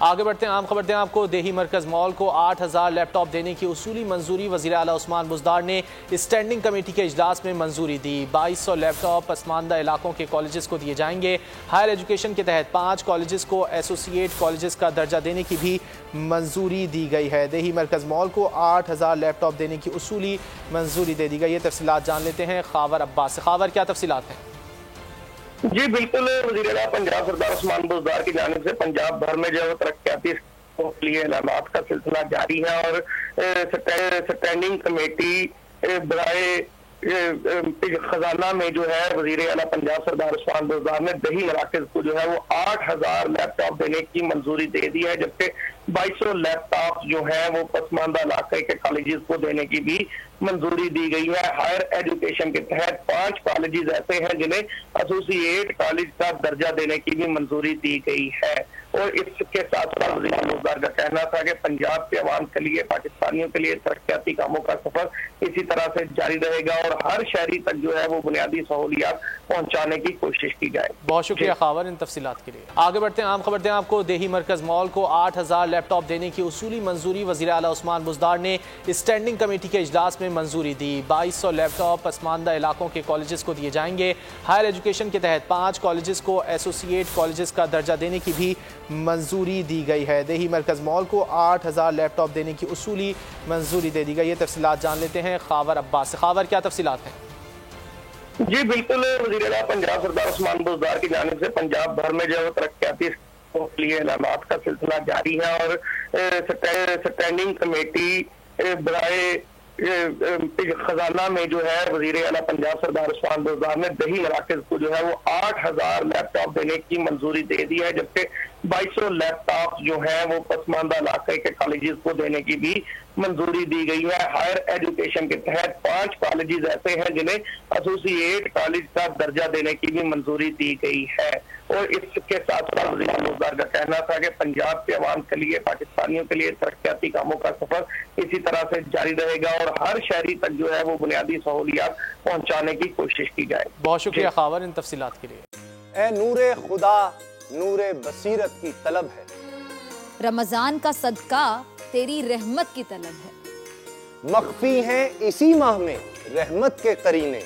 آگے بڑھتے ہیں، عام خبر دیں آپ کو۔ دیہی مرکز مال کو 8000 لیپ ٹاپ دینے کی اصولی منظوری وزیر اعلیٰ عثمان بزدار نے اسٹینڈنگ کمیٹی کے اجلاس میں منظوری دی۔ 2200 لیپ ٹاپ پسماندہ علاقوں کے کالجز کو دیے جائیں گے۔ ہائر ایجوکیشن کے تحت 5 کالجز کو ایسوسی ایٹ کالجز کا درجہ دینے کی بھی منظوری دی گئی ہے۔ دیہی مرکز مال کو 8000 لیپ ٹاپ دینے کی اصولی منظوری دے دی گئی ہے۔ تفصیلات جان لیتے ہیں خاور عباس سے۔ خاور، کیا تفصیلات ہیں؟ جی بالکل، وزیر اعلیٰ پنجاب سردار عثمان بزدار کی جانب سے پنجاب بھر میں جو ہے ترقیاتی کے لیے اعلانات کا سلسلہ جاری ہے، اور اسٹینڈنگ کمیٹی برائے خزانہ میں جو ہے وزیر اعلیٰ پنجاب سردار عثمان بزدار نے دیہی مراکز کو جو ہے وہ 8000 لیپ ٹاپ دینے کی منظوری دے دی ہے، جبکہ 2200 لیپ ٹاپ جو ہے وہ پسماندہ علاقے کے کالجز کو دینے کی بھی منظوری دی گئی ہے۔ ہائر ایجوکیشن کے تحت 5 کالجز ایسے ہیں جنہیں ایسوسی ایٹ کالج کا درجہ دینے کی بھی منظوری دی گئی ہے، اور اس کے ساتھ ساتھ وزیر بزدار کا کہنا تھا کہ پنجاب کے عوام کے لیے، پاکستانیوں کے لیے ترقیاتی کاموں کا سفر اسی طرح سے جاری رہے گا، اور ہر شہری تک جو ہے وہ بنیادی سہولیات پہنچانے کی کوشش کی جائے۔ بہت شکریہ خاور ان تفصیلات کے لیے۔ آگے بڑھتے ہیں، عام خبر دیں آپ کو۔ دیہی مرکز مال کو 8000 لیپ ٹاپ دینے کی اصولی منظوری وزیر اعلیٰ عثمان بزدار نے اسٹینڈنگ کمیٹی کے اجلاس میں منظوری دی۔ 2200 لیپ ٹاپ پسماندہ علاقوں کے کالجز کو دیے جائیں گے۔ ہائر ایجوکیشن کے تحت 5 کالجز کو ایسوسی ایٹ کالجز کا درجہ دینے کی بھی منظوری دی گئی ہے۔ دیہی مرکز مال کو 8000 لیپ ٹاپ دینے کی اصولی منظوری دے دی گئی ہے۔ تفصیلات جان لیتے ہیں خاور عباس سے۔ خاور، کیا تفصیلات ہیں؟ جی بالکل، وزیر اعلیٰ پنجاب سردار عثمان بزدار کی جانب سے پنجاب بھر میں جو ہے ترقیاتی کے لیے اعلانات کا سلسلہ جاری ہے، اور اسٹینڈنگ کمیٹی برائے خزانہ میں جو ہے وزیر اعلیٰ پنجاب سردار عثمان بزدار نے دیہی مراکز کو جو ہے وہ 8000 لیپ ٹاپ دینے کی منظوری دے دی ہے، جبکہ 2200 لیپ ٹاپ جو ہیں وہ پسماندہ علاقے کے کالجز کو دینے کی بھی منظوری دی گئی ہے۔ ہائر ایجوکیشن کے تحت 5 کالجز ایسے ہیں جنہیں ایسوسی ایٹ کالج کا درجہ دینے کی بھی منظوری دی گئی ہے، اور اس کے ساتھ ساتھ وزیر بزدار کا کہنا تھا کہ پنجاب کے عوام کے لیے، پاکستانیوں کے لیے ترقیاتی کاموں کا سفر اسی طرح سے جاری رہے گا، اور ہر شہری تک جو ہے وہ بنیادی سہولیات پہنچانے کی کوشش کی جائے۔ بہت شکریہ خاور ان تفصیلات کے لیے۔ اے نور خدا، نور بصیرت کی طلب ہے، رمضان کا صدقہ تیری رحمت کی طلب ہے، مخفی ہیں اسی ماہ میں رحمت کے قرینے،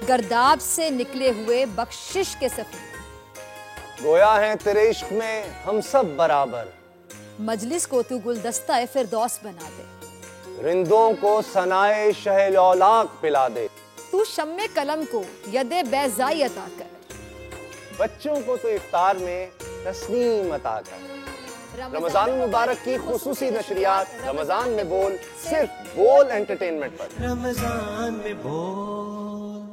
گرداب سے نکلے ہوئے بخشش کے سفر، گویا ہیں تیرے عشق میں ہم سب برابر، مجلس کو تو گلدستہ فردوس بنا دے، رندوں کو ثنائے شہ لولاک پلا دے، تو شمع قلم کو ید بیضائی عطا کر، بچوں کو تو افطار میں تسنیم عطا کر۔ رمضان مبارک کی خصوصی نشریات رمضان میں بول، صرف بول انٹرٹینمنٹ پر۔ رمضان میں بول۔